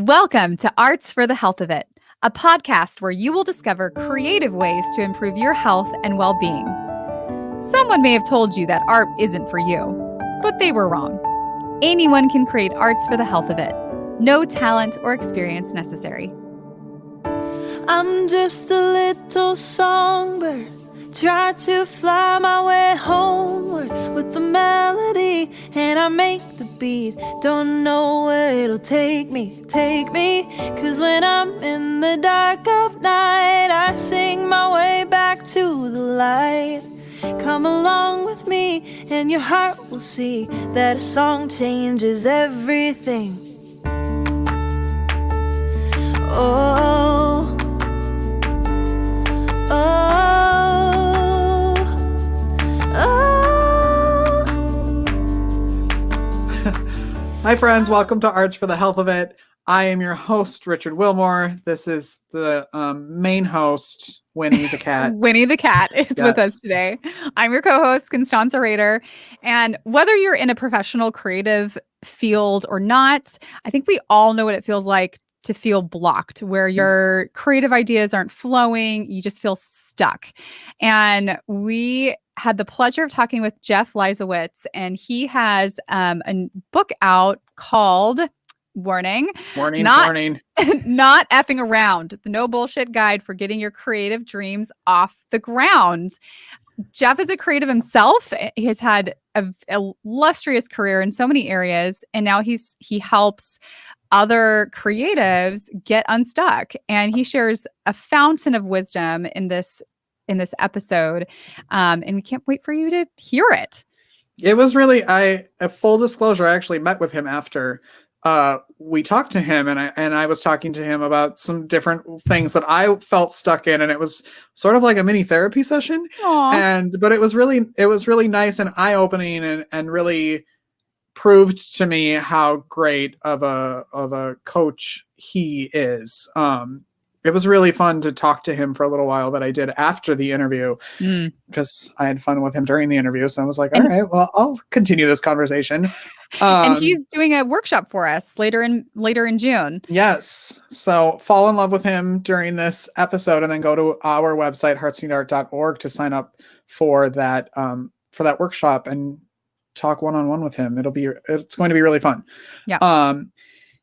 Welcome to Arts for the Health of It, a podcast where you will discover creative ways to improve your health and well-being. Someone may have told you that art isn't for you, but they were wrong. Anyone can create arts for the health of it. No talent or experience necessary. I'm just a little songbird, try to fly my way homeward with the melody, and I make the beat. Don't know where it'll take me, cause when I'm in the dark of night, I sing my way back to the light. Come along with me and your heart will see that a song changes everything. Oh, oh, oh. Hi friends, welcome to Arts for the Health of It. I am your host, Richard Wilmore. This is the main host, Winnie the cat. Winnie the cat is with us today. I'm your co-host, Constanza Rader. And whether you're in a professional creative field or not, I think we all know what it feels like to feel blocked, where your creative ideas aren't flowing, you just feel stuck. And we had the pleasure of talking with Jeff Liesawitz, and he has a book out called Warning. Not effing around. The no bullshit guide for getting your creative dreams off the ground. Jeff is a creative himself. He has had a illustrious career in so many areas, and now he helps other creatives get unstuck. And he shares a fountain of wisdom in this episode. And we can't wait for you to hear it. It was really, a full disclosure, I actually met with him after we talked to him, and I was talking to him about some different things that I felt stuck in, and it was sort of like a mini therapy session. But it was really nice and eye-opening, and really proved to me how great of a coach he is. It was really fun to talk to him for a little while that I did after the interview, because I had fun with him during the interview. So I was like, all right, well, I'll continue this conversation. And he's doing a workshop for us later in June. Yes. So fall in love with him during this episode, and then go to our website, heartsneedart.org, to sign up for that workshop and talk one-on-one with him. It's going to be really fun. Yeah.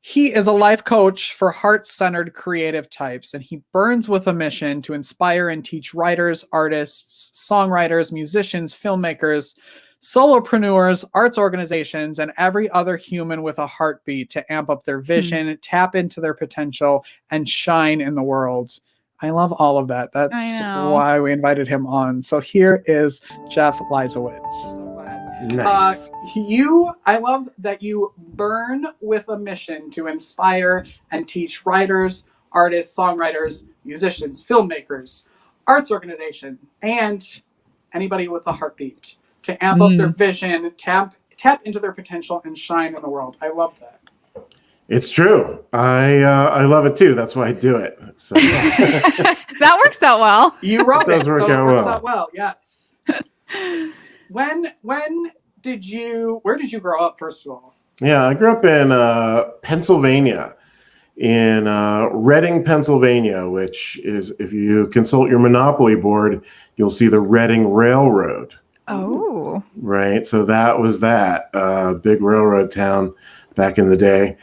He is a life coach for heart-centered creative types, and he burns with a mission to inspire and teach writers, artists, songwriters, musicians, filmmakers, solopreneurs, arts organizations, and every other human with a heartbeat to amp up their vision, tap into their potential, and shine in the world. I love all of that. That's why we invited him on. So here is Jeff Liesawitz. Nice. I love that you burn with a mission to inspire and teach writers, artists, songwriters, musicians, filmmakers, arts organization, and anybody with a heartbeat to amp up their vision, tap into their potential, and shine in the world. I love that. It's true. I love it too. That's why I do it. So that works out well. You wrote it, works so it works well. out well. Yes. Where did you grow up, first of all? Yeah, I grew up in Pennsylvania, in Reading, Pennsylvania, which is, if you consult your Monopoly board, you'll see the Reading Railroad. Oh. Right. So that was that big railroad town back in the day.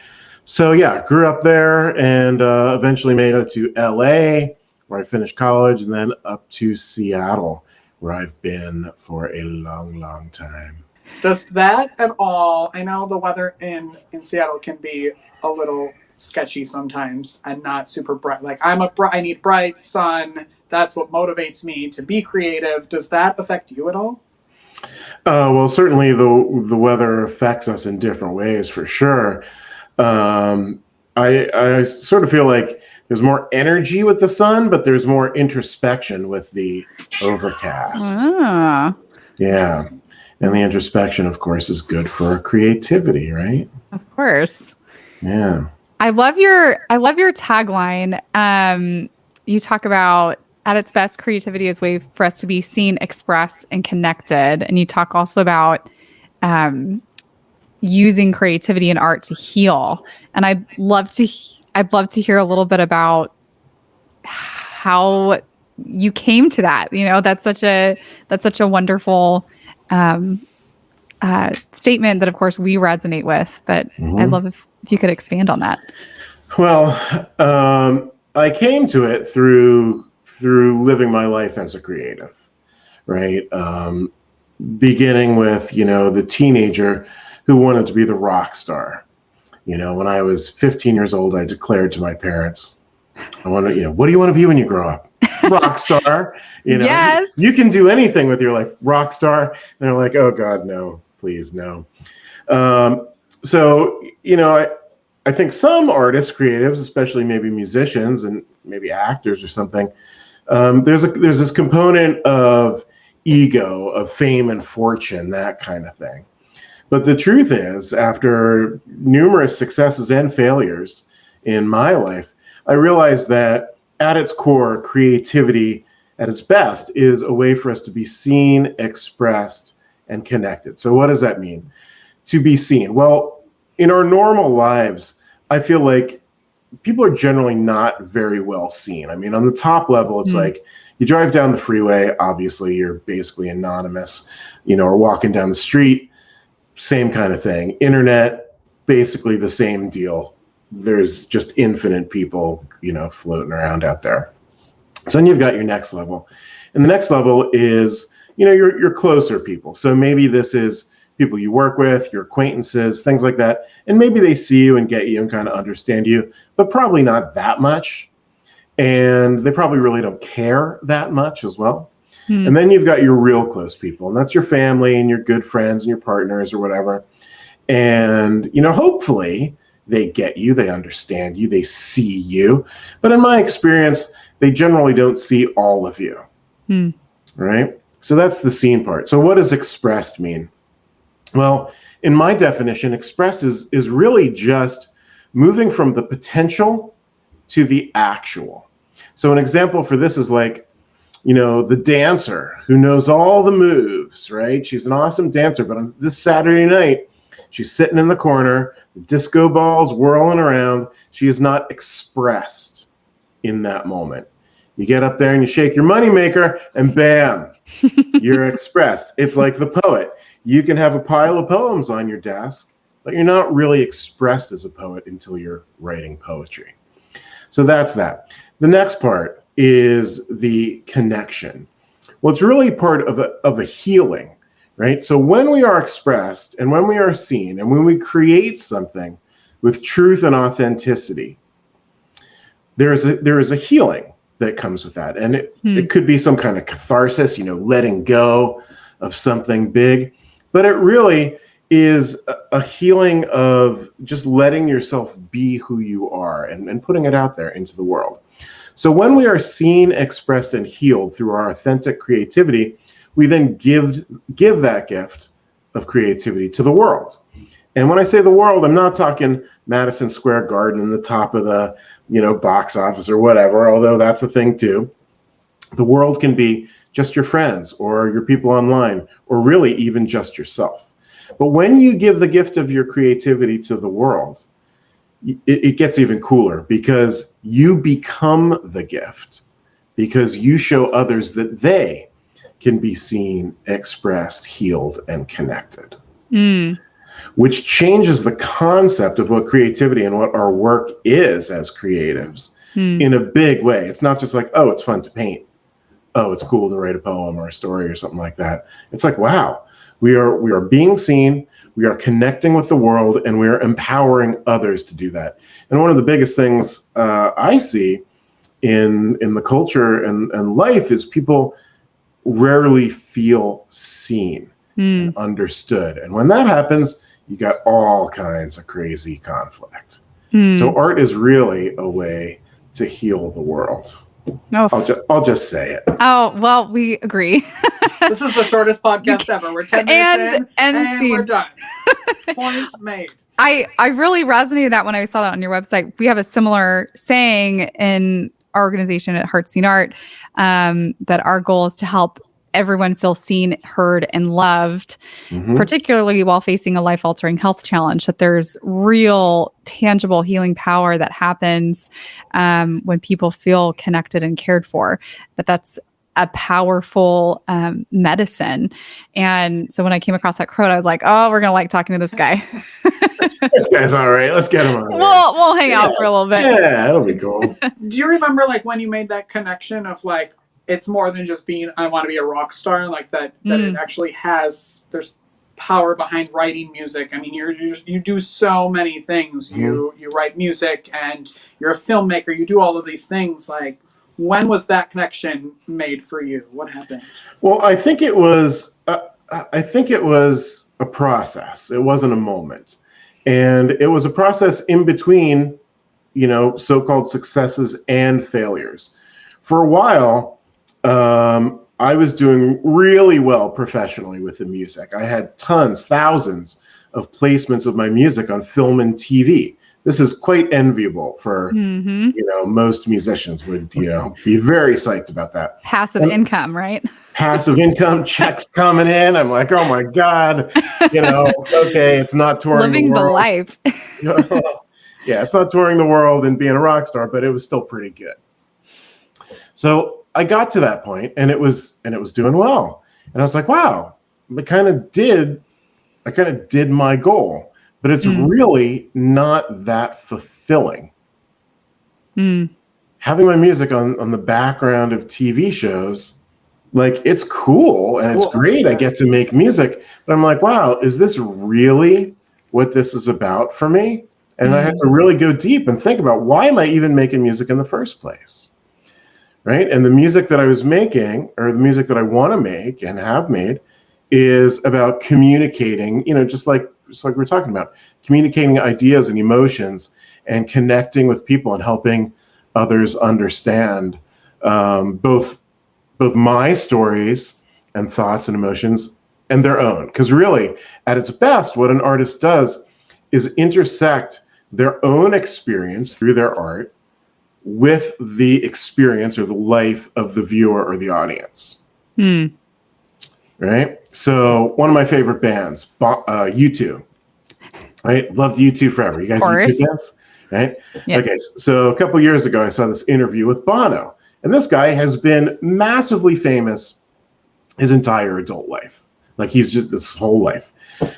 So yeah, grew up there, and eventually made it to LA, where I finished college, and then up to Seattle, where I've been for a long, long time. Does that at all? I know the weather in Seattle can be a little sketchy sometimes and not super bright. Like I need bright sun. That's what motivates me to be creative. Does that affect you at all? Well, certainly the weather affects us in different ways, for sure. I sort of feel like there's more energy with the sun, but there's more introspection with the overcast. Yeah. And the introspection, of course, is good for creativity, right? Of course. Yeah. I love your tagline. You talk about, at its best, creativity is a way for us to be seen, expressed, and connected. And you talk also about using creativity and art to heal. And I'd love to I'd love to hear a little bit about how you came to that. That's such a wonderful statement that, of course, we resonate with. But I'd love if you could expand on that. Well, I came to it through living my life as a creative, right? Beginning with, the teenager who wanted to be the rock star. When I was 15 years old, I declared to my parents, I want to, what do you want to be when you grow up? Rock star. Yes. You can do anything with your life. Rock star. And they're like, oh God, no, please, no. So, I think some artists, creatives, especially maybe musicians and maybe actors or something, there's this component of ego, of fame and fortune, that kind of thing. But the truth is, after numerous successes and failures in my life, I realized that at its core, creativity at its best is a way for us to be seen, expressed, and connected. So what does that mean? To be seen. Well, in our normal lives, I feel like people are generally not very well seen. I mean, on the top level, it's like you drive down the freeway, obviously you're basically anonymous, or walking down the street, same kind of thing. Internet, basically the same deal. There's just infinite people, floating around out there. So then you've got your next level. And the next level is, your closer people. So maybe this is people you work with, your acquaintances, things like that. And maybe they see you and get you and kind of understand you, but probably not that much. And they probably really don't care that much as well. And then you've got your real close people, and that's your family and your good friends and your partners or whatever. And, hopefully they get you, they understand you, they see you. But in my experience, they generally don't see all of you, right? So that's the seen part. So what does expressed mean? Well, in my definition, expressed is really just moving from the potential to the actual. So an example for this is like, the dancer who knows all the moves, right? She's an awesome dancer, but on this Saturday night, she's sitting in the corner, the disco balls whirling around. She is not expressed in that moment. You get up there and you shake your moneymaker, and bam, you're expressed. It's like the poet. You can have a pile of poems on your desk, but you're not really expressed as a poet until you're writing poetry. So that's that. The next part is the connection. Well, it's really part of a healing, right? So when we are expressed and when we are seen and when we create something with truth and authenticity, there is a healing that comes with that. And it could be some kind of catharsis, letting go of something big, but it really is a healing of just letting yourself be who you are and putting it out there into the world. So when we are seen, expressed, and healed through our authentic creativity, we then give that gift of creativity to the world. And when I say the world, I'm not talking Madison Square Garden in the top of the, box office or whatever, although that's a thing too. The world can be just your friends or your people online, or really even just yourself. But when you give the gift of your creativity to the world, it gets even cooler because you become the gift, because you show others that they can be seen, expressed, healed, and connected, which changes the concept of what creativity and what our work is as creatives in a big way. It's not just like, oh, it's fun to paint. Oh, it's cool to write a poem or a story or something like that. It's like, wow, we are being seen, we are connecting with the world, and we are empowering others to do that. And one of the biggest things I see in the culture and life is people rarely feel seen and understood. And when that happens, you got all kinds of crazy conflict. So art is really a way to heal the world. I'll just say it. Oh, well, we agree. This is the shortest podcast ever. We're 10 minutes and we're done. Point made. I really resonated that when I saw that on your website. We have a similar saying in our organization at Hearts Seen Art, that our goal is to help everyone feel seen, heard, and loved, particularly while facing a life-altering health challenge, that there's real, tangible healing power that happens when people feel connected and cared for, that's a powerful medicine. And so when I came across that quote, I was like, oh, we're going to like talking to this guy. This guy's all right. Let's get him on there. We'll hang out for a little bit. Yeah, that'll be cool. Do you remember like when you made that connection of like, it's more than just being, I want to be a rock star, like that it actually there's power behind writing music. I mean, you do so many things. You write music and you're a filmmaker. You do all of these things. Like, when was that connection made for you? What happened? Well, I think it was a process. It wasn't a moment. And it was a process in between, so-called successes and failures. For a while, I was doing really well professionally with the music. I had thousands of placements of my music on film and TV. This is quite enviable for, most musicians would, be very psyched about that. Passive income, right? Passive income, checks coming in. I'm like, oh my God, okay, it's not touring Living the world. life. Yeah, it's not touring the world and being a rock star, but it was still pretty good. So I got to that point and it was doing well. And I was like, wow, I kind of did my goal. But it's really not that fulfilling. Having my music on the background of TV shows, like, it's cool and it's great. Yeah. I get to make music. But I'm like, wow, is this really what this is about for me? And I had to really go deep and think about, why am I even making music in the first place? Right? And the music that I was making, or the music that I want to make and have made, is about communicating, just like we're talking about, communicating ideas and emotions and connecting with people and helping others understand both my stories and thoughts and emotions and their own. Because really, at its best, what an artist does is intersect their own experience through their art with the experience or the life of the viewer or the audience. Right? So one of my favorite bands, U2. Right? Loved U2 forever. You guys U2 fans? Right? Yep. Okay, so a couple years ago, I saw this interview with Bono. And this guy has been massively famous his entire adult life. Like, he's just this whole life.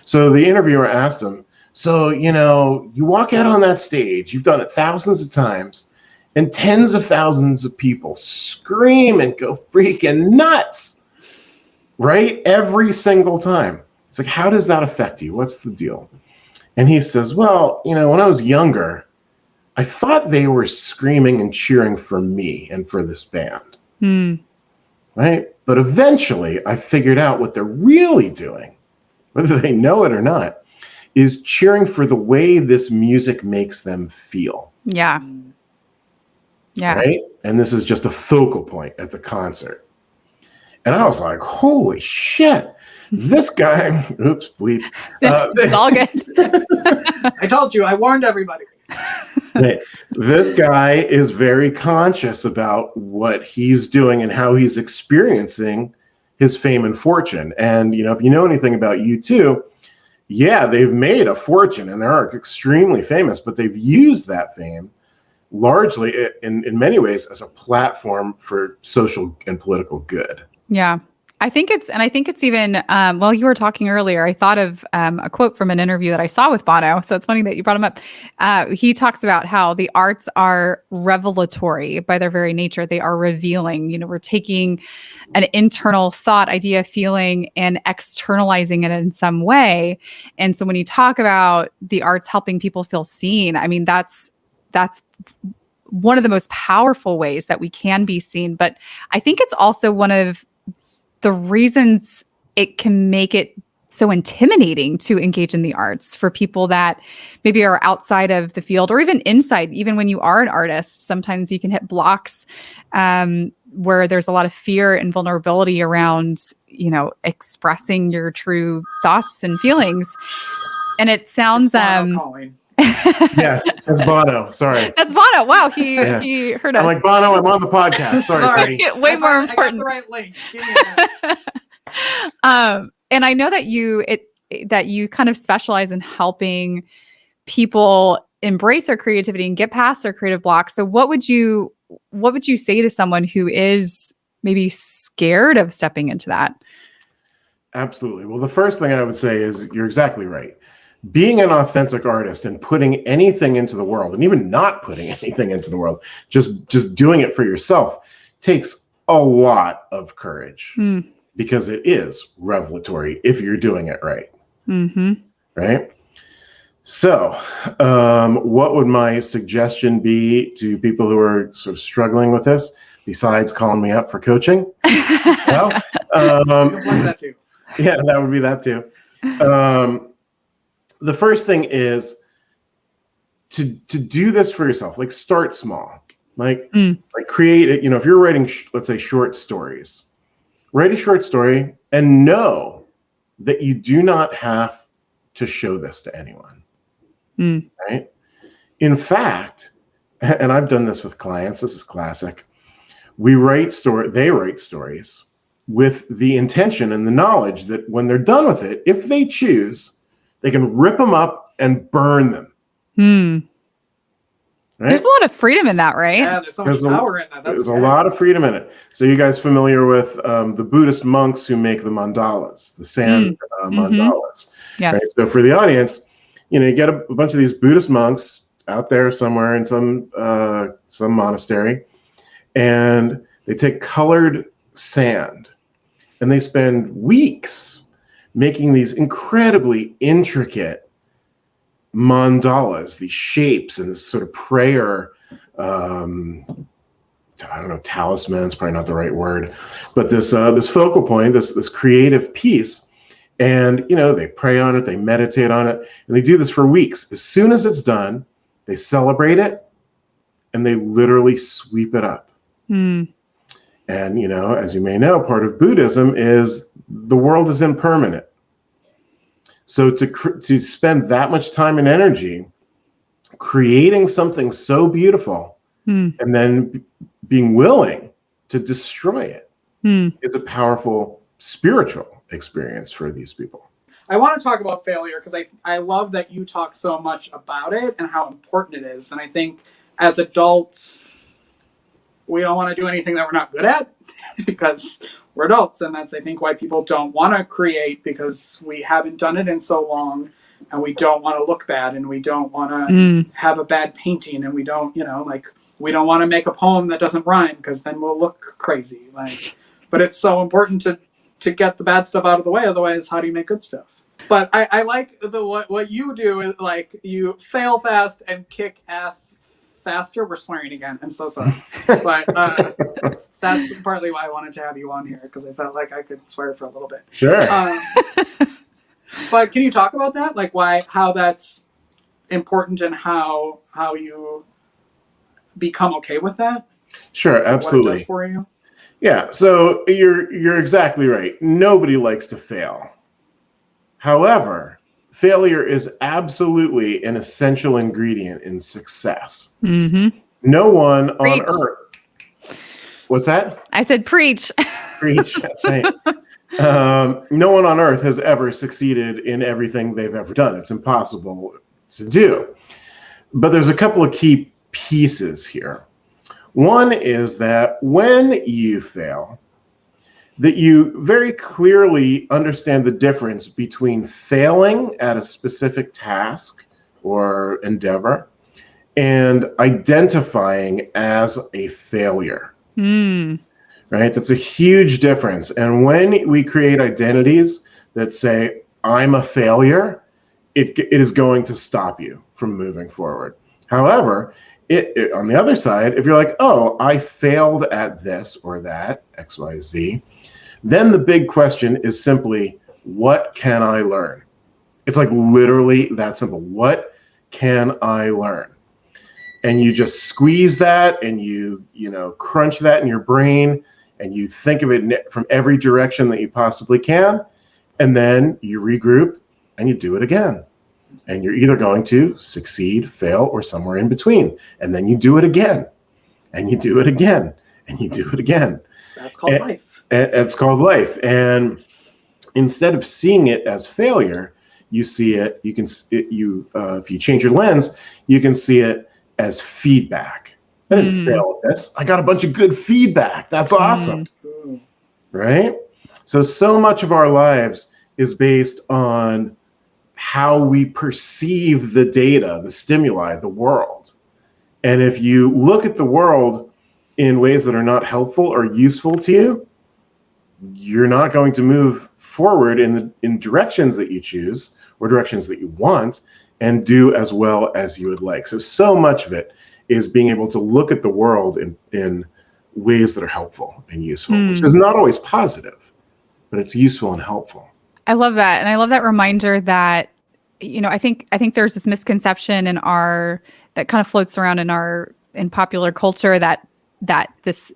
So the interviewer asked him, so, you walk out on that stage, you've done it thousands of times, and tens of thousands of people scream and go freaking nuts. Right? Every single time. It's like, how does that affect you? What's the deal? And he says, well, when I was younger, I thought they were screaming and cheering for me and for this band. Right? But eventually I figured out what they're really doing, whether they know it or not, is cheering for the way this music makes them feel. Yeah. Yeah. Right? And this is just a focal point at the concert. And I was like, holy shit, this guy, oops, bleep. It's all good. I told you, I warned everybody. This guy is very conscious about what he's doing and how he's experiencing his fame and fortune. And, if you know anything about U2, yeah, they've made a fortune and they're extremely famous, but they've used that fame largely in many ways as a platform for social and political good. Yeah. I think it's even, while you were talking earlier, I thought of a quote from an interview that I saw with Bono. So it's funny that you brought him up. He talks about how the arts are revelatory by their very nature. They are revealing. We're taking an internal thought, idea, feeling, and externalizing it in some way. And so when you talk about the arts helping people feel seen, I mean, that's one of the most powerful ways that we can be seen. But I think it's also one of the reasons it can make it so intimidating to engage in the arts for people that maybe are outside of the field or even inside. Even when you are an artist, sometimes you can hit blocks where there's a lot of fear and vulnerability around, expressing your true thoughts and feelings. And it sounds Yeah, that's Bono. Sorry. That's Bono. Wow, he heard us. I'm like, Bono, I'm on the podcast. Sorry. Way more important. I got the right link. Give me that. And I know that you kind of specialize in helping people embrace their creativity and get past their creative blocks. So what would you say to someone who is maybe scared of stepping into that? Absolutely. Well, the first thing I would say is you're exactly right. Being an authentic artist and putting anything into the world, and even not putting anything into the world, just doing it for yourself takes a lot of courage because it is revelatory if you're doing it right. Mm-hmm. Right? So what would my suggestion be to people who are sort of struggling with this, besides calling me up for coaching? Well, that too. Yeah, that would be that too. The first thing is to do this for yourself. Like, start small. Like create it. If you're writing, let's say, short stories, write a short story and know that you do not have to show this to anyone. Right? In fact, and I've done this with clients. This is classic. They write stories with the intention and the knowledge that when they're done with it, if they choose, they can rip them up and burn them. Right? There's a lot of freedom in that, right? Yeah, there's so much power in that. There's a lot of freedom in it. So you guys familiar with the Buddhist monks who make the mandalas, the sand mandalas? Yes. Right? So for the audience, you get a bunch of these Buddhist monks out there somewhere in some monastery, and they take colored sand and they spend weeks making these incredibly intricate mandalas, these shapes and this sort of prayer, talisman is probably not the right word, but this focal point, this creative piece. And, they pray on it, they meditate on it, and they do this for weeks. As soon as it's done, they celebrate it and they literally sweep it up. And, as you may know, part of Buddhism is the world is impermanent. So to spend that much time and energy creating something so beautiful and then being willing to destroy it is a powerful spiritual experience for these people. I want to talk about failure because I love that you talk so much about it and how important it is. And I think as adults, we don't want to do anything that we're not good at because we're adults. And that's, I think, why people don't want to create, because we haven't done it in so long and we don't want to look bad and we don't want to have a bad painting and we don't, we don't want to make a poem that doesn't rhyme because then we'll look crazy. But it's so important to get the bad stuff out of the way. Otherwise, how do you make good stuff? But I like what you do is you fail fast and kick ass faster. We're swearing again. I'm so sorry. But that's partly why I wanted to have you on here, because I felt like I could swear for a little bit. Sure. But can you talk about that? How that's important and how you become okay with that? Sure, absolutely. What it does for you? Yeah, so you're exactly right. Nobody likes to fail. However, failure is absolutely an essential ingredient in success. No one on earth. What's that? I said preach. Preach, that's right. No one on earth has ever succeeded in everything they've ever done. It's impossible to do. But there's a couple of key pieces here. One is that when you fail, that you very clearly understand the difference between failing at a specific task or endeavor and identifying as a failure. Right? That's a huge difference. And when we create identities that say, I'm a failure, it is going to stop you from moving forward. However, it on the other side, if you're like, oh, I failed at this or that, X, Y, Z, then the big question is simply, what can I learn? It's like literally that simple. What can I learn? And you just squeeze that and you crunch that in your brain and you think of it from every direction that you possibly can. And then you regroup and you do it again. And you're either going to succeed, fail, or somewhere in between. And then you do it again, and you do it again, and you do it again. That's called life. It's called life. And instead of seeing it as failure, you see it, if you change your lens, you can see it as feedback. I didn't fail at this. I got a bunch of good feedback. That's awesome. Right? So much of our lives is based on how we perceive the data, the stimuli, the world. And if you look at the world in ways that are not helpful or useful to you, you're not going to move forward in directions that you choose or directions that you want and do as well as you would like. So much of it is being able to look at the world in ways that are helpful and useful, which is not always positive, but it's useful and helpful. I love that. And I love that reminder that, I think there's this misconception that kind of floats around in popular culture that this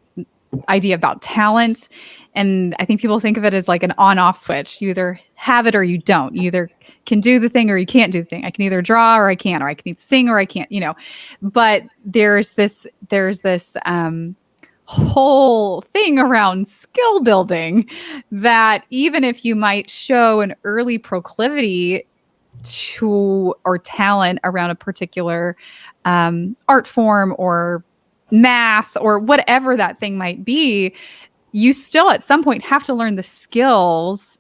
idea about talent. And I think people think of it as like an on-off switch. You either have it or you don't. You either can do the thing or you can't do the thing. I can either draw or I can't, or I can sing or I can't, but there's this whole thing around skill building that even if you might show an early proclivity to or talent around a particular art form or math or whatever that thing might be, you still at some point have to learn the skills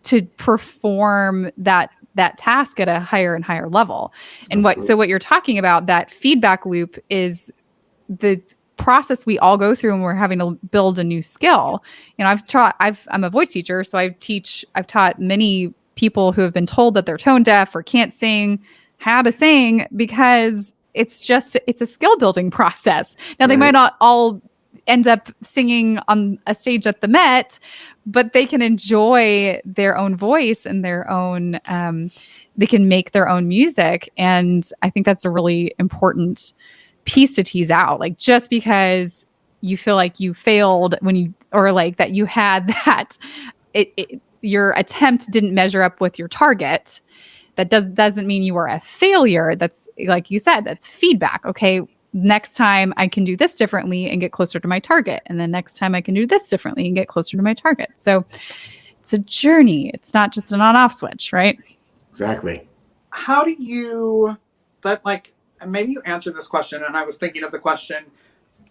to perform that task at a higher and higher level. And what you're talking about, that feedback loop, is the process we all go through when we're having to build a new skill. I'm a voice teacher, so I've taught many people who have been told that they're tone deaf or can't sing how to sing, because it's a skill building process. Now they might not all end up singing on a stage at the Met, but they can enjoy their own voice and their own, they can make their own music. And I think that's a really important piece to tease out. Like, just because you feel like you failed that you had that, your attempt didn't measure up with your target, that doesn't mean you are a failure. That's, like you said, that's feedback. Okay, next time I can do this differently and get closer to my target. And then next time I can do this differently and get closer to my target. So it's a journey. It's not just an on-off switch, right? Exactly. How do you, maybe you answered this question, and I was thinking of the question,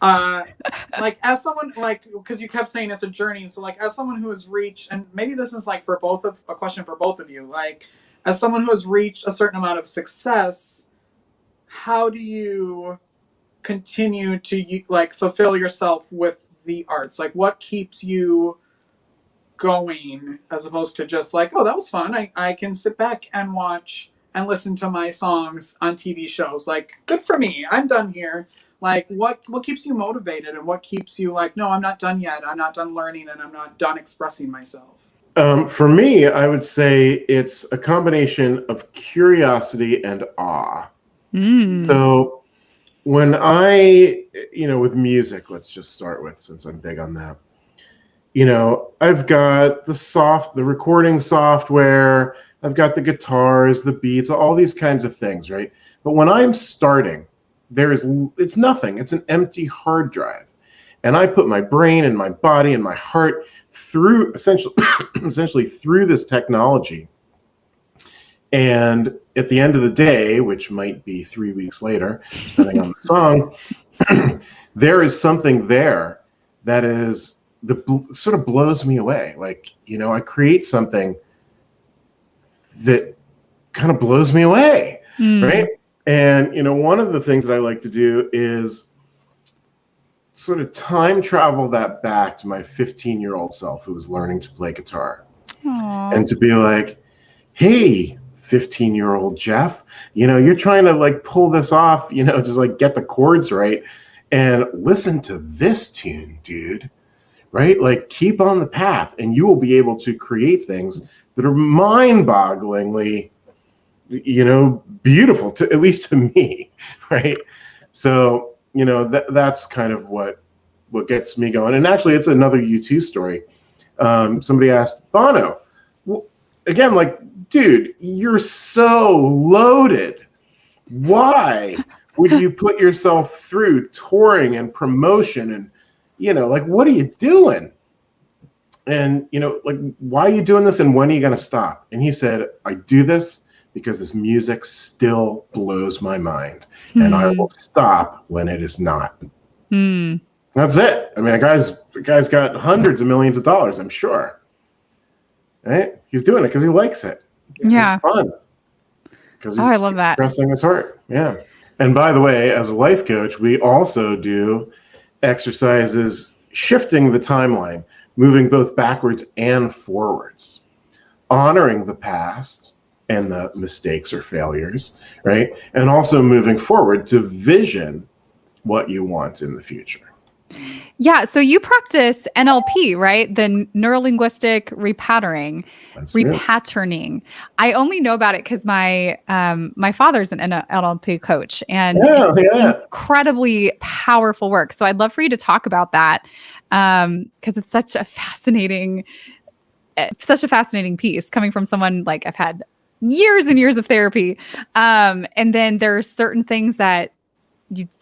as someone, because you kept saying it's a journey. So as someone who has reached, and maybe this is a question for both of you, as someone who has reached a certain amount of success, how do you continue to fulfill yourself with the arts? What keeps you going, as opposed to just oh, that was fun, I can sit back and watch and listen to my songs on TV shows, good for me, I'm done here. What keeps you motivated, and what keeps you no, I'm not done yet, I'm not done learning, and I'm not done expressing myself? For me, I would say it's a combination of curiosity and awe. So when with music, let's just start with, since I'm big on that, I've got the recording software, I've got the guitars, the beats, all these kinds of things, right? But when I'm starting, it's nothing. It's an empty hard drive. And I put my brain and my body and my heart through essentially through this technology. And at the end of the day, which might be 3 weeks later, depending on the song, there is something there that sort of blows me away. I create something that kind of blows me away, right? And, one of the things that I like to do is sort of time travel that back to my 15-year-old self who was learning to play guitar. Aww. And to be like, hey, 15-year-old Jeff, you're trying to pull this off, just get the chords right, and listen to this tune, dude, right? Keep on the path, and you will be able to create things that are mind-bogglingly, beautiful, at least to me, right? So, that's kind of what gets me going. And actually, it's another U2 story. Somebody asked, Bono, again, like, dude, you're so loaded. Why would you put yourself through touring and promotion and, like, what are you doing? And, like, why are you doing this and when are you going to stop? And he said, I do this because this music still blows my mind and I will stop when it is not. That's it. I mean, the guy's got hundreds of millions of dollars, I'm sure. Right? He's doing it because he likes it. Yeah. It's fun. Because I love that. Expressing his heart. Yeah. And by the way, as a life coach, we also do exercises shifting the timeline, moving both backwards and forwards, honoring the past and the mistakes or failures, right? And also moving forward to vision what you want in the future. Yeah. So you practice NLP, right? The neuro-linguistic repatterning. That's Repatterning. Right. I only know about it because my father's an NLP coach, and it's incredibly powerful work. So I'd love for you to talk about that because it's such a fascinating piece coming from someone like I've had years and years of therapy, and then there's certain things that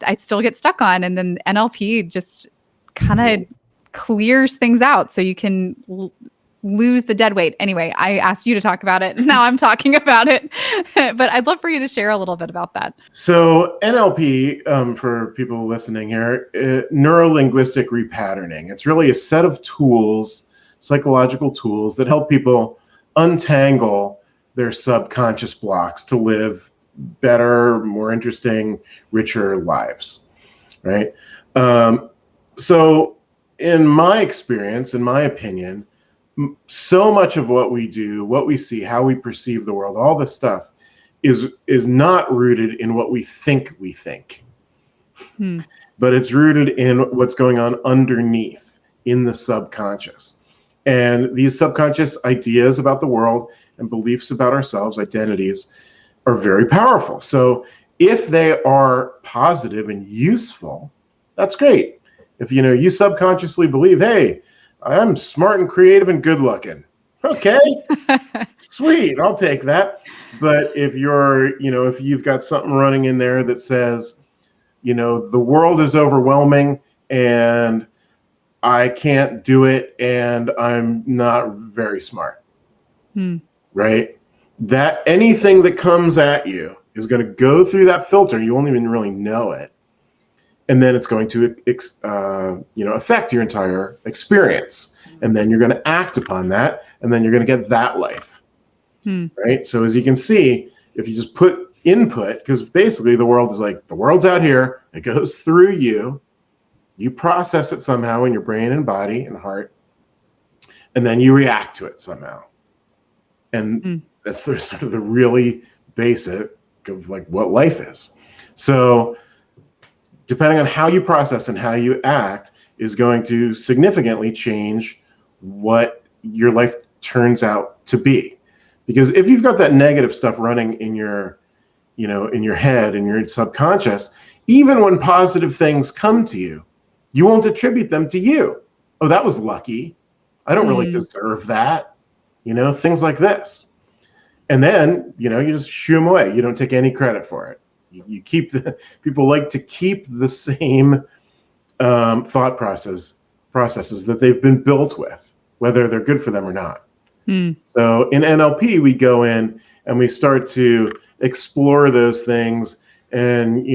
I still get stuck on, and then NLP just kind of clears things out so you can lose the dead weight. Anyway, I asked you to talk about it. Now I'm talking about it, but I'd love for you to share a little bit about that. So NLP, for people listening here, neuro-linguistic repatterning. It's really a set of tools, psychological tools that help people untangle their subconscious blocks to live better, more interesting, richer lives, right? So in my experience, in my opinion, so much of what we do, what we see, how we perceive the world, all this stuff is not rooted in what we think, but it's rooted in what's going on underneath in the subconscious. And these subconscious ideas about the world and beliefs about ourselves, identities, are very powerful. So if they are positive and useful, that's great. If you subconsciously believe, hey, I'm smart and creative and good looking. Okay, sweet, I'll take that. But if if you've got something running in there that says, the world is overwhelming and I can't do it and I'm not very smart, right? That anything that comes at you is going to go through that filter. You won't even really know it. And then it's going to, affect your entire experience. And then you're going to act upon that. And then you're going to get that life. Right? So as you can see, if you just put input, because basically the world is like, the world's out here. It goes through you. You process it somehow in your brain and body and heart. And then you react to it somehow. And that's sort of the really basic of like what life is. So depending on how you process and how you act is going to significantly change what your life turns out to be. Because if you've got that negative stuff running in your, in your head and your subconscious, even when positive things come to you, you won't attribute them to you. Oh, that was lucky. I don't really deserve that. Things like this. And then, you just shoo them away. You don't take any credit for it. You keep people like to keep the same thought processes that they've been built with, whether they're good for them or not. So in NLP, we go in and we start to explore those things and,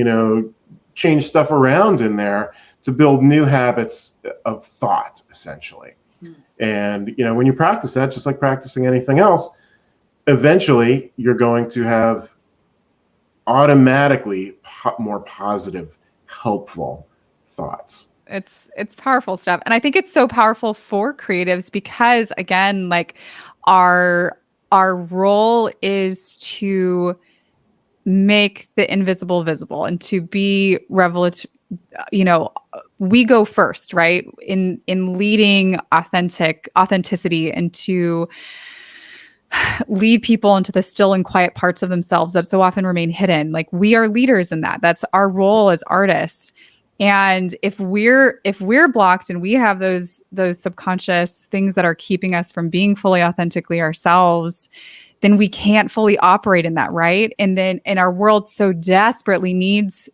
change stuff around in there to build new habits of thought, essentially. And, when you practice that, just like practicing anything else, eventually you're going to have automatically more positive, helpful thoughts. It's powerful stuff. And I think it's so powerful for creatives because, again, like our role is to make the invisible visible and to be revelatory. We go first, right? In leading authenticity and to lead people into the still and quiet parts of themselves that so often remain hidden. Like we are leaders in that. That's our role as artists. And if we're blocked and we have those subconscious things that are keeping us from being fully authentically ourselves, then we can't fully operate in that, right? And our world so desperately needs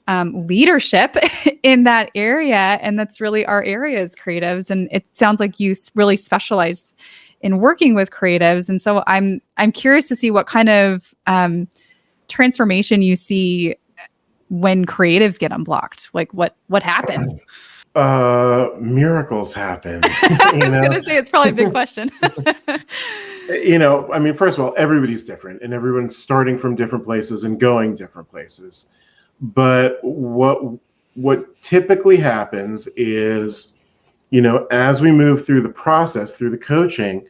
leadership in that area, and that's really our area as creatives. And it sounds like you really specialize in working with creatives, and so I'm curious to see what kind of transformation you see when creatives get unblocked. Like what happens? Miracles happen. I was gonna say it's probably a big question. I mean, first of all, everybody's different, and everyone's starting from different places and going different places. But what typically happens is, as we move through the process, through the coaching,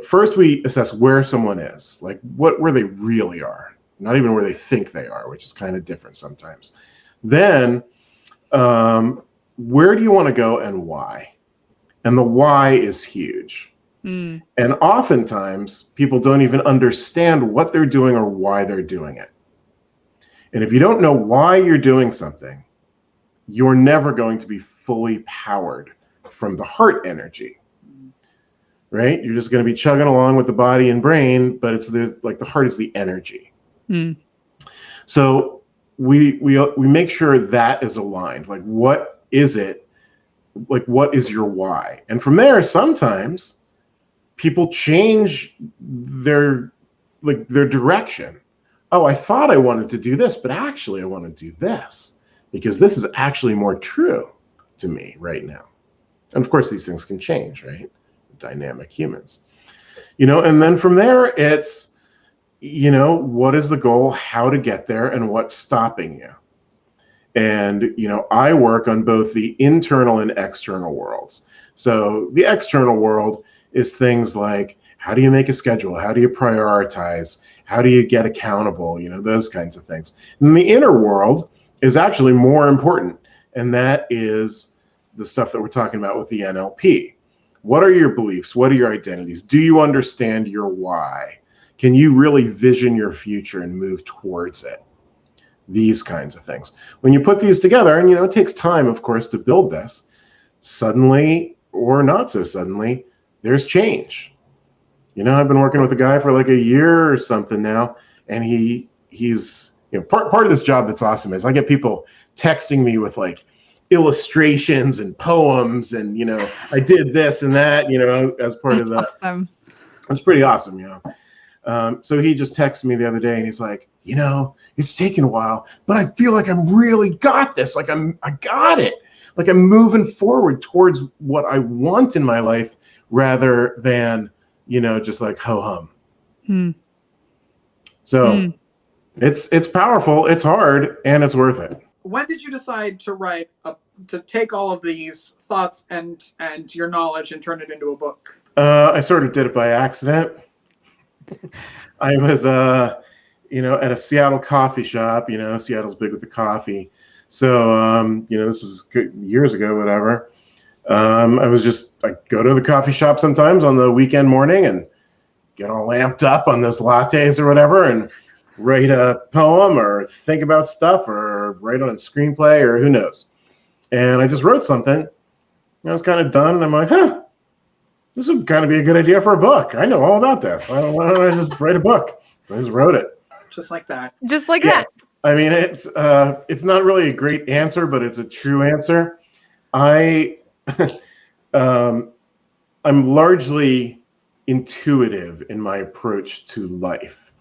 first we assess where someone is, like where they really are. Not even where they think they are, which is kind of different sometimes. Then, where do you want to go and why? And the why is huge. And oftentimes, people don't even understand what they're doing or why they're doing it. And if you don't know why you're doing something, you're never going to be fully powered from the heart energy. Right? You're just going to be chugging along with the body and brain, but there's like the heart is the energy. So we make sure that is aligned. Like, what is it? Like, what is your why? And from there, sometimes people change their direction. Oh, I thought I wanted to do this, but actually I want to do this because this is actually more true to me right now. And of course, these things can change, right? Dynamic humans, and then from there, it's, what is the goal, how to get there, and what's stopping you. And, I work on both the internal and external worlds. So the external world is things like, how do you make a schedule? How do you prioritize? How do you get accountable? Those kinds of things. And the inner world is actually more important. And that is the stuff that we're talking about with the NLP. What are your beliefs? What are your identities? Do you understand your why? Can you really vision your future and move towards it? These kinds of things. When you put these together, and it takes time, of course, to build this, suddenly or not so suddenly, there's change. I've been working with a guy for like a year or something now, and he's part of this job that's awesome is I get people texting me with like illustrations and poems, and I did this and that, as part of that. Awesome. It's pretty awesome, So he just texted me the other day, and he's like, it's taken a while, but I feel like I'm really got this. Like I got it. Like I'm moving forward towards what I want in my life rather than, just like ho hum. So it's powerful, it's hard, and it's worth it. When did you decide to to take all of these thoughts and your knowledge and turn it into a book? I sort of did it by accident. I was, at a Seattle coffee shop. Seattle's big with the coffee. So, this was years ago, whatever. I go to the coffee shop sometimes on the weekend morning and get all amped up on those lattes or whatever and write a poem or think about stuff or write on a screenplay or who knows. And I just wrote something. And I was kind of done. And I'm like, this would kind of be a good idea for a book. I know all about this. Why don't I just write a book? So I just wrote it. Just like that. Just like that. I mean, it's not really a great answer, but it's a true answer. I'm largely intuitive in my approach to life,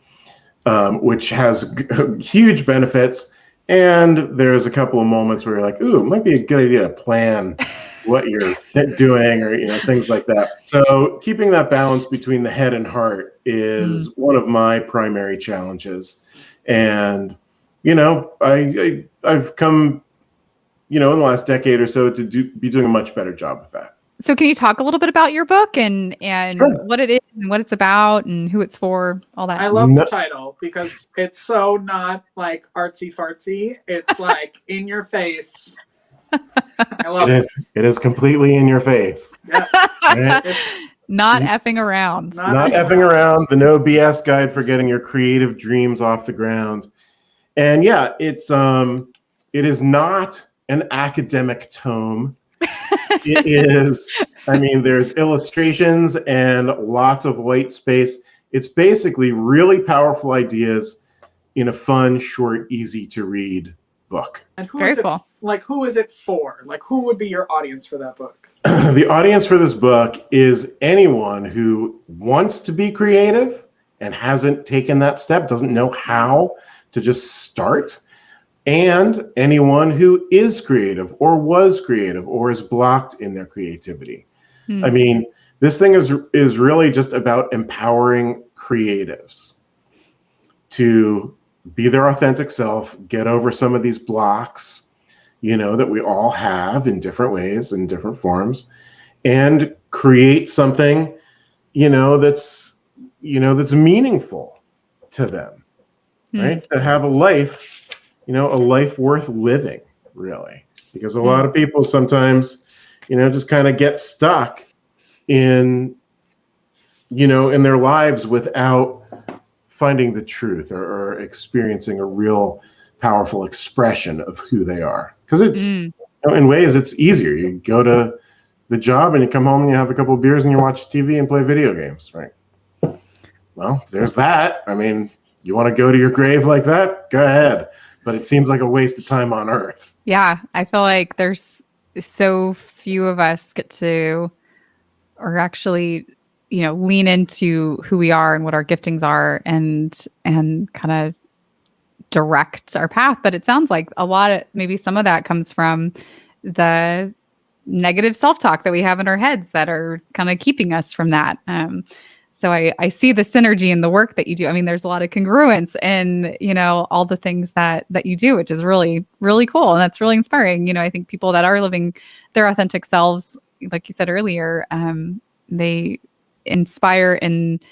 which has huge benefits. And there's a couple of moments where you're like, ooh, it might be a good idea to plan what you're doing or, things like that. So keeping that balance between the head and heart is one of my primary challenges. And, I've come, in the last decade or so to be doing a much better job with that. So can you talk a little bit about your book and Sure. what it is and what it's about and who it's for, all that? I love the title because it's so not like artsy fartsy. It's like in your face. I love it. It is completely in your face. Yes. Right? Not effing around. Not effing around. The no BS guide for getting your creative dreams off the ground. And yeah, it's it is not an academic tome. It is, I mean, there's illustrations and lots of white space. It's basically really powerful ideas in a fun, short, easy to read book. And who Very is it, cool. like, who is it for? Like, who would be your audience for that book? The audience for this book is anyone who wants to be creative and hasn't taken that step, doesn't know how to just start, and anyone who is creative or was creative or is blocked in their creativity. I mean, this thing is really just about empowering creatives to be their authentic self, get over some of these blocks, you know, that we all have in different ways and different forms, and create something, you know, that's meaningful to them, right? To have a life, you know, a life worth living, really. Because a lot of people sometimes, you know, just kind of get stuck in, you know, in their lives without finding the truth or experiencing a real powerful expression of who they are. Because it's, you know, in ways, it's easier. You go to the job and you come home and you have a couple of beers and you watch TV and play video games, right? Well, there's that. I mean, you want to go to your grave like that? Go ahead. But it seems like a waste of time on Earth. Yeah, I feel like there's so few of us get to, or actually, you know, lean into who we are and what our giftings are, and kind of direct our path. But it sounds like a lot of, maybe some of that comes from the negative self-talk that we have in our heads that are kind of keeping us from that. So I see the synergy in the work that you do. I mean, there's a lot of congruence in, you know, all the things that you do, which is really, really cool. And that's really inspiring. You know, I think people that are living their authentic selves, like you said earlier, they inspire and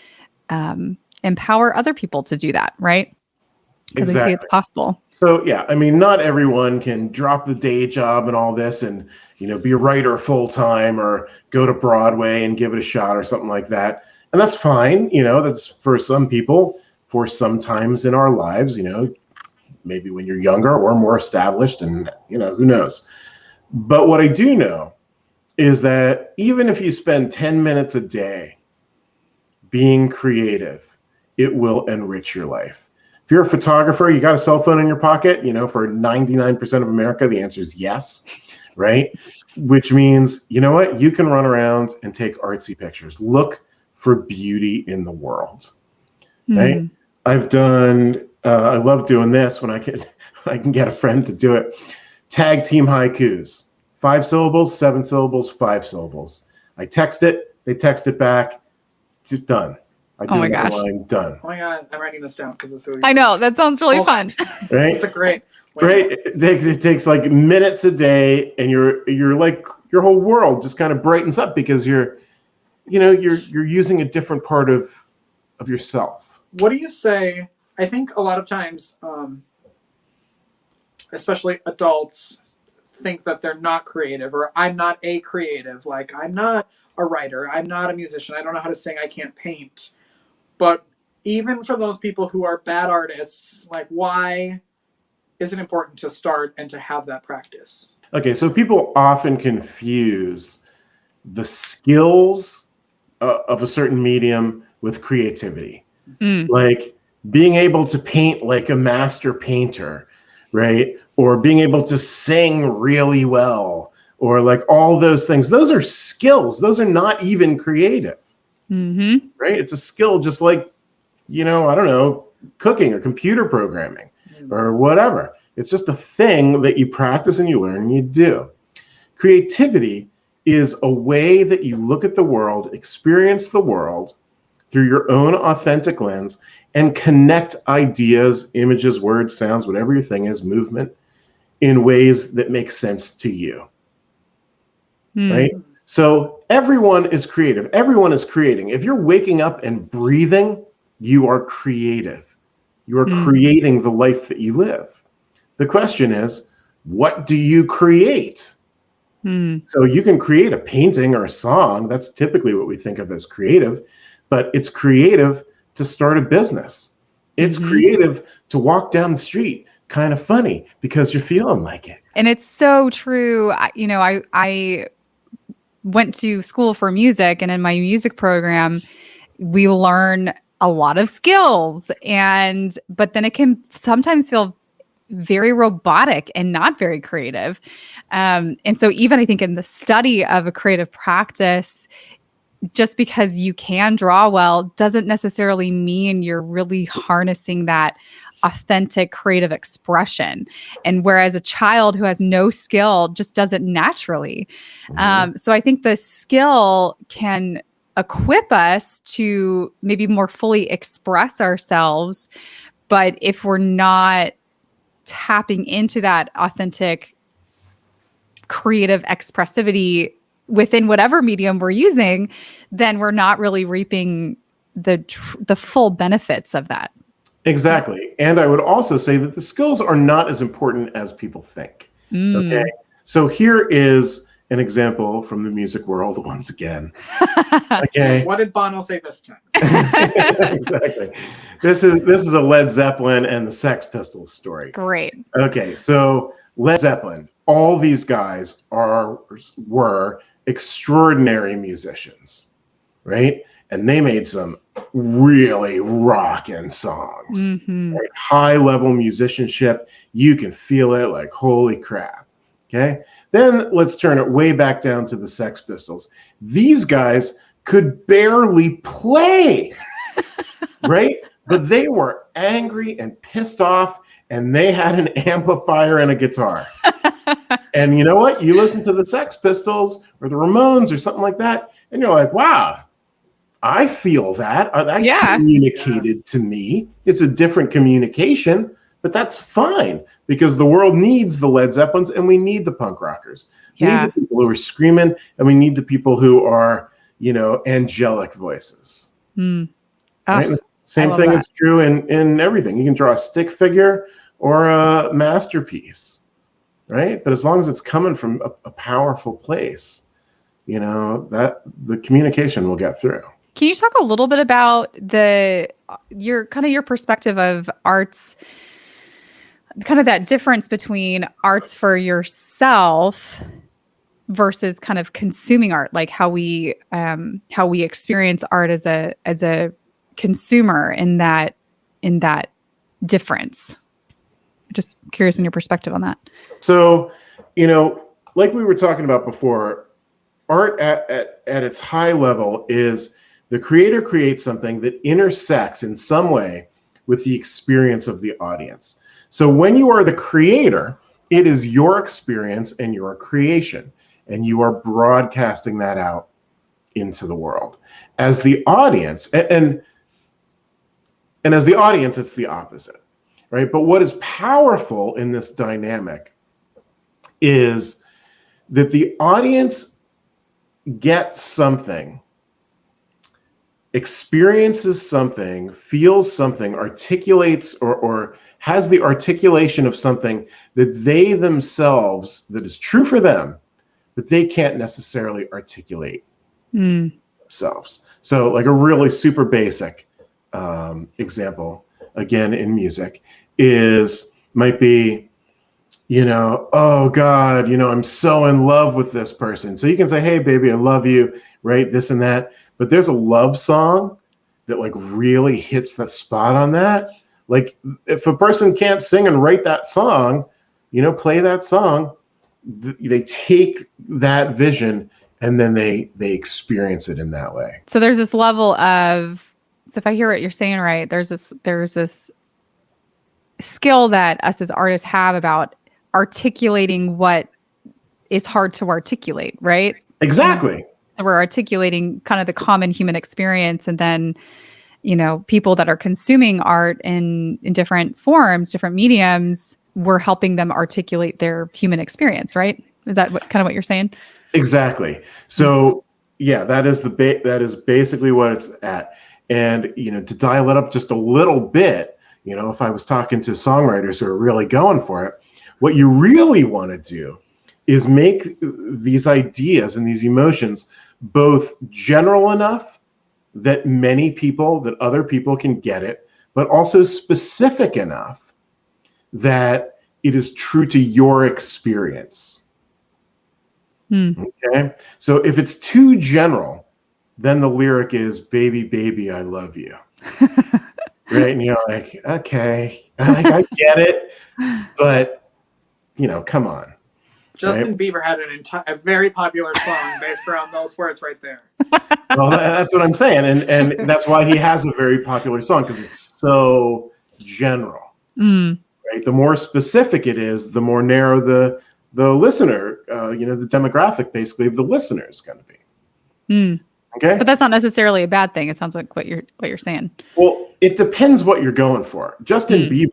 empower other people to do that, right? Because they see it's possible. So, yeah, I mean, not everyone can drop the day job and all this and, you know, be a writer full time or go to Broadway and give it a shot or something like that. And that's fine. You know, that's for some people, for some times in our lives, you know, maybe when you're younger or more established and, you know, who knows. But what I do know is that even if you spend 10 minutes a day being creative, it will enrich your life. If you're a photographer, you got a cell phone in your pocket, you know, for 99% of America, the answer is yes, right? Which means, you know what? You can run around and take artsy pictures. Look for beauty in the world, right? I've done, I love doing this when I can get a friend to do it. Tag team haikus, 5 syllables, 7 syllables, 5 syllables. I text it, they text it back, it's done. I do that line, done. Oh my God, I'm writing this down because this is. I know, that sounds really fun. Right? It's a great. Right? It takes like minutes a day, and you're like, your whole world just kind of brightens up because you're using a different part of yourself. What do you say? I think a lot of times, especially adults, think that they're not creative, or I'm not a creative. Like, I'm not a writer. I'm not a musician. I don't know how to sing. I can't paint. But even for those people who are bad artists, like, why is it important to start and to have that practice? Okay, so people often confuse the skills of a certain medium with creativity. Like being able to paint like a master painter, right? Or being able to sing really well, or like all those things. Those are skills. Those are not even creative, right? It's a skill just like, you know, I don't know, cooking or computer programming or whatever. It's just a thing that you practice and you learn and you do. Creativity is a way that you look at the world, experience the world through your own authentic lens, and connect ideas, images, words, sounds, whatever your thing is, movement, in ways that make sense to you. Right? So everyone is creative. Everyone is creating. If you're waking up and breathing, you are creative. You are creating the life that you live. The question is, what do you create? So you can create a painting or a song. That's typically what we think of as creative, but it's creative to start a business. It's creative to walk down the street, kind of funny because you're feeling like it. And it's so true. I went to school for music, and in my music program, we learn a lot of skills, but then it can sometimes feel very robotic and not very creative. And so even I think in the study of a creative practice, just because you can draw well doesn't necessarily mean you're really harnessing that authentic creative expression. And whereas a child who has no skill just does it naturally. So I think the skill can equip us to maybe more fully express ourselves. But if we're not tapping into that authentic creative expressivity within whatever medium we're using, then we're not really reaping the full benefits of that. Exactly. And I would also say that the skills are not as important as people think. Okay. So here is an example from the music world once again. Okay. What did Bono say this time? Exactly. This is a Led Zeppelin and the Sex Pistols story. Great. Okay. So Led Zeppelin, all these guys were extraordinary musicians, right? And they made some really rockin' songs, right? High level musicianship. You can feel it like, holy crap. Okay. Then let's turn it way back down to the Sex Pistols. These guys could barely play, right? But they were angry and pissed off, and they had an amplifier and a guitar. And you know what? You listen to the Sex Pistols or the Ramones or something like that, and you're like, wow, I feel that. That communicated to me. It's a different communication, but that's fine because the world needs the Led Zeppelins and we need the punk rockers. We need the people who are screaming, and we need the people who are, angelic voices. Right? The same thing is true in everything. You can draw a stick figure or a masterpiece, right? But as long as it's coming from a powerful place, that the communication will get through. Can you talk a little bit about your perspective of arts, kind of that difference between arts for yourself versus kind of consuming art, like how we experience art as a consumer in that difference? Just curious in your perspective on that. So, like we were talking about before, art at its high level is the creator creates something that intersects in some way with the experience of the audience. So when you are the creator, it is your experience and your creation, and you are broadcasting that out into the world. As the audience, and as the audience, it's the opposite, right? But what is powerful in this dynamic is that the audience gets something, experiences something, feels something, articulates or has the articulation of something that they themselves, that is true for them, but they can't necessarily articulate themselves. So like a really super basic example, again, in music might be, oh God, I'm so in love with this person. So you can say, hey, baby, I love you, right? This and that. But there's a love song that like really hits the spot on that. Like if a person can't sing and write that song, play that song, they take that vision and then they experience it in that way. So there's this level of, so if I hear what you're saying right, there's this skill that us as artists have about articulating what is hard to articulate, right? Exactly. So we're articulating kind of the common human experience, and then, people that are consuming art in different forms, different mediums, we're helping them articulate their human experience, right? Is that kind of what you're saying? Exactly. So yeah, that is basically what it's at. And, to dial it up just a little bit, if I was talking to songwriters who are really going for it, what you really want to do is make these ideas and these emotions both general enough that other people can get it, but also specific enough that it is true to your experience. Okay? So if it's too general, then the lyric is, baby, baby, I love you. Right? And you're like, okay, I get it, but, come on. Justin Bieber had a very popular song based around those words right there. Well, that's what I'm saying. And that's why he has a very popular song, because it's so general. Right? The more specific it is, the more narrow the listener, the demographic basically of the listener is going to be. Okay. But that's not necessarily a bad thing. It sounds like what you're saying. Well, it depends what you're going for. Justin Bieber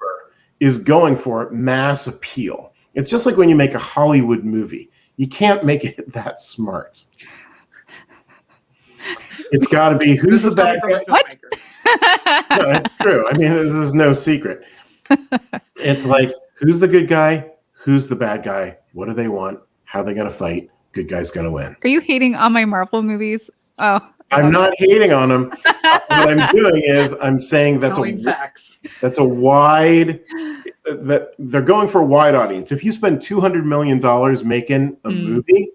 is going for mass appeal. It's just like when you make a Hollywood movie. You can't make it that smart. It's got to be who's the bad guy. What? No, it's true. I mean, this is no secret. It's like, who's the good guy? Who's the bad guy? What do they want? How are they going to fight? Good guy's going to win. Are you hating on my Marvel movies? Oh, I'm not hating on them. What I'm doing is I'm saying that's a wide, that they're going for a wide audience. If you spend $200 million making a movie,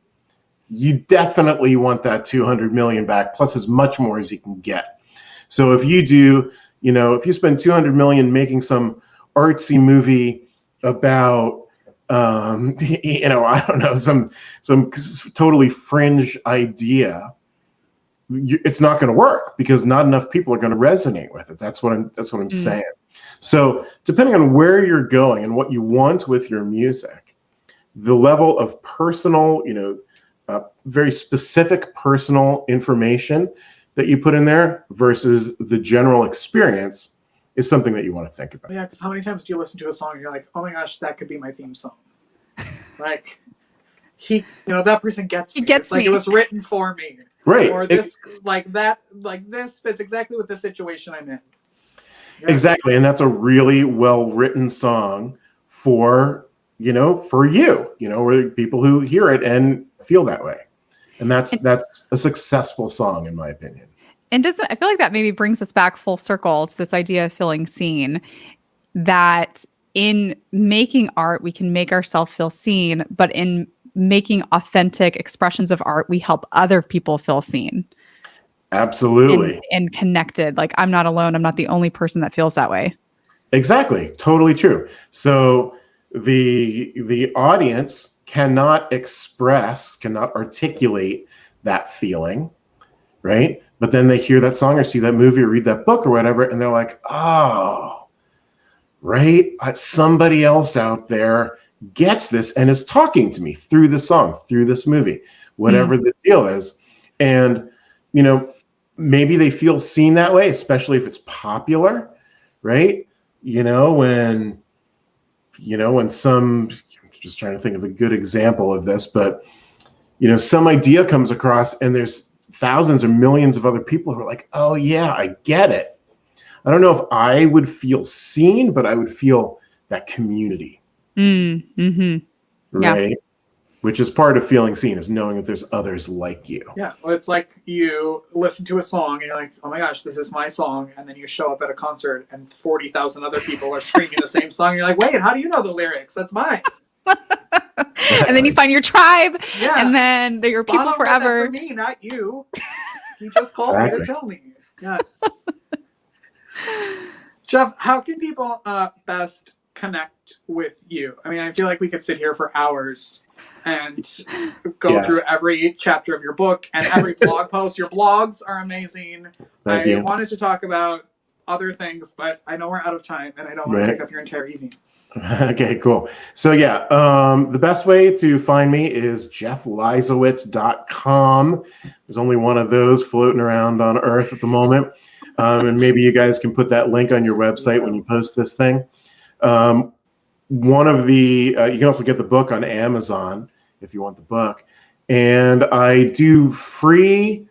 you definitely want that 200 million back, plus as much more as you can get. So if you do, if you spend 200 million making some artsy movie about, I don't know, some totally fringe idea, it's not going to work because not enough people are going to resonate with it. That's what I'm saying. So depending on where you're going and what you want with your music, the level of personal, very specific personal information that you put in there versus the general experience is something that you want to think about. Yeah, because how many times do you listen to a song and you're like, oh my gosh, that could be my theme song? Like, that person gets me. He gets me. Like, it was written for me. Right. Or this, this fits exactly with the situation I'm in. Yeah. Exactly. And that's a really well-written song for you, where people who hear it and feel that way. And that's a successful song, in my opinion. And I feel like that maybe brings us back full circle to this idea of feeling seen, that in making art, we can make ourselves feel seen, but in making authentic expressions of art, we help other people feel seen. Absolutely. And connected. Like, I'm not alone. I'm not the only person that feels that way. Exactly. Totally true. So the audience cannot articulate that feeling, right? But then they hear that song or see that movie or read that book or whatever, and they're like, oh, right? Somebody else out there gets this and is talking to me through this song, through this movie, whatever the deal is. And, maybe they feel seen that way, especially if it's popular, right? When I'm just trying to think of a good example of this, but, some idea comes across and there's thousands or millions of other people who are like, oh yeah, I get it. I don't know if I would feel seen, but I would feel that community. Right? Yeah. Which is part of feeling seen, is knowing that there's others like you. Yeah. Well, it's like you listen to a song and you're like, oh my gosh, this is my song. And then you show up at a concert and 40,000 other people are screaming the same song. And you're like, wait, how do you know the lyrics? That's mine. And then you find your tribe. Yeah. And then they're your people forever. For me, not you. He just called me to tell me. Yes. Jeff, how can people best connect with you? I mean, I feel like we could sit here for hours and go through every chapter of your book and every blog post. Your blogs are amazing. Thank you. Wanted to talk about other things, but I know we're out of time and I don't want to take up your entire evening. Okay, cool. So the best way to find me is jeffliesawitz.com. There's only one of those floating around on Earth at the moment. And maybe you guys can put that link on your website when you post this thing. One of the, you can also get the book on Amazon if you want the book. And I do free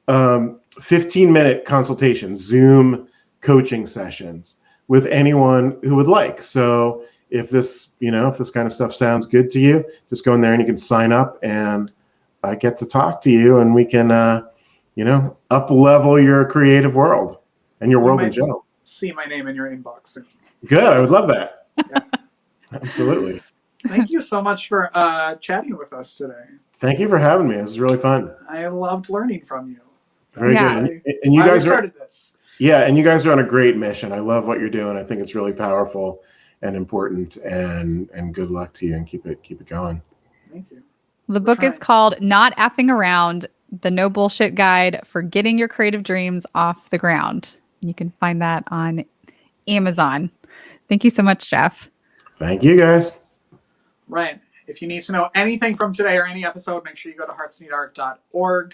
15-minute consultations, Zoom coaching sessions with anyone who would like. So if this kind of stuff sounds good to you, just go in there and you can sign up and I get to talk to you and we can, up-level your creative world and your world in general. See my name in your inbox soon. Good. I would love that. Yeah. Absolutely. Thank you so much for chatting with us today. Thank you for having me. This was really fun. I loved learning from you. Very Yeah. good. And you guys started this. Yeah, and you guys are on a great mission. I love what you're doing. I think it's really powerful and important, and good luck to you, and keep it going. Thank you. The book is called Not Effing Around, the No Bullshit Guide for Getting Your Creative Dreams Off the Ground. You can find that on Amazon. Thank you so much, Jeff. Thank you, guys. Right. If you need to know anything from today or any episode, make sure you go to heartsneedart.org.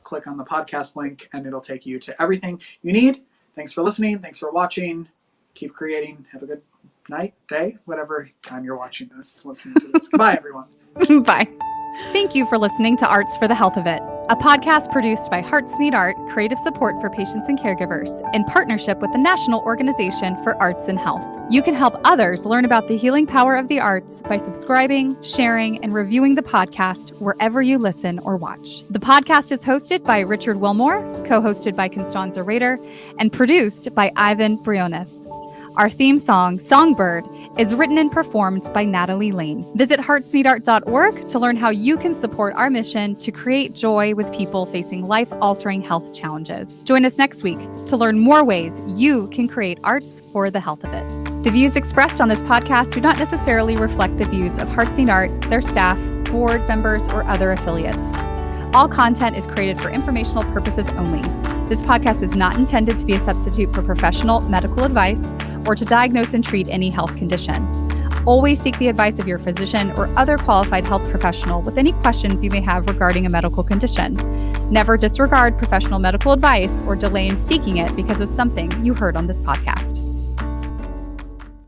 Click on the podcast link and it'll take you to everything you need. Thanks for listening. Thanks for watching. Keep creating. Have a good night, day, whatever time you're watching this, listening to this. Goodbye, everyone. Bye. Thank you for listening to Arts for the Health of It, a podcast produced by Hearts Need Art, creative support for patients and caregivers, in partnership with the National Organization for Arts and Health. You can help others learn about the healing power of the arts by subscribing, sharing, and reviewing the podcast wherever you listen or watch. The podcast is hosted by Richard Wilmore, co-hosted by Constanza Rader, and produced by Ivan Briones. Our theme song, Songbird, is written and performed by Natalie Lane. Visit heartsneedart.org to learn how you can support our mission to create joy with people facing life-altering health challenges. Join us next week to learn more ways you can create arts for the health of it. The views expressed on this podcast do not necessarily reflect the views of Hearts Need Art, their staff, board members, or other affiliates. All content is created for informational purposes only. This podcast is not intended to be a substitute for professional medical advice or to diagnose and treat any health condition. Always seek the advice of your physician or other qualified health professional with any questions you may have regarding a medical condition. Never disregard professional medical advice or delay in seeking it because of something you heard on this podcast.